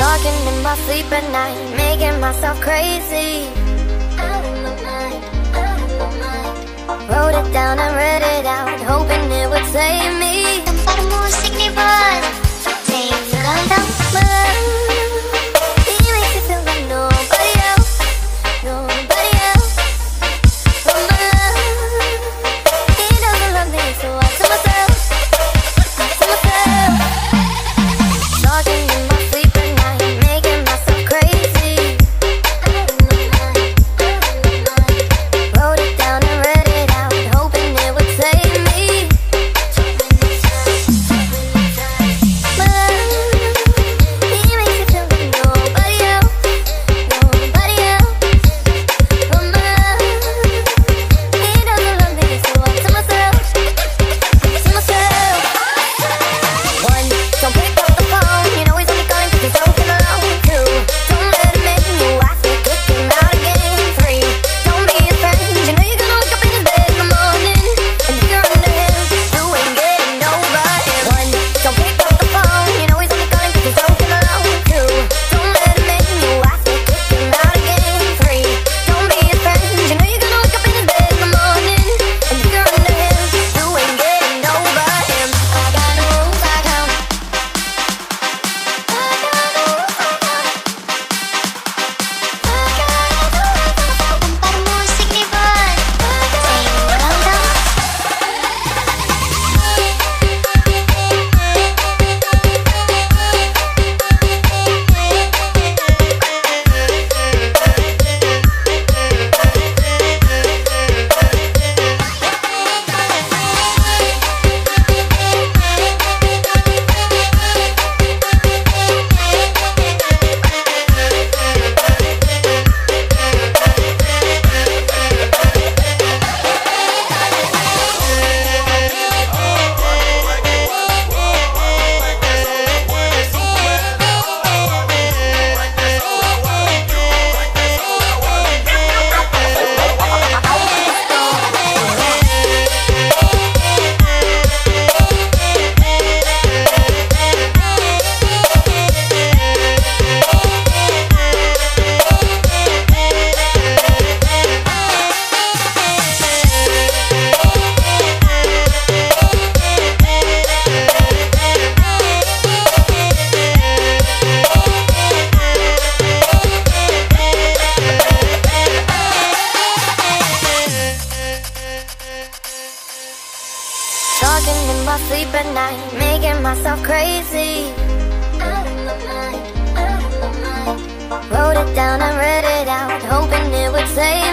Talking in my sleep at night, making myself crazy. Out of my mind, out of my mind. Wrote it down and read it out, hoping it would save me. Tempat musik nih bos, tinggal dong. He makes me feel like nobody else, nobody else. Oh my love, he doesn't love me, so I tell myself, talking in my sleep at night, making myself crazy. Out of my mind, wrote it down and read it out, hoping it would save me. My love, he makes me feel like nobody else, nobody else. Oh my love, he doesn't love me, so I tell myself, one, don't pick up the phone, you know he's only calling 'cause he's broken alone. Two, don't let him in, you ask me, kick him out again. Three, don't be his friend, you know you're gonna wake up in his bed in the morning, and if you're under him, you ain't getting over him. One, don't pick up the phone, you know he's only calling 'cause he's broken alone. Two, don't let him in, you ask me, kick him out again. Three, don't be his friend, you know you're gonna wake up in his bed in the morning, and if you're under him, you ain't getting over him. I got no rules, I count. Tempat musik nih bos, tinggal dong. Talking in my sleep at night, making myself crazy. Out of my mind, out of my mind. Wrote it down and read it out, hoping it would save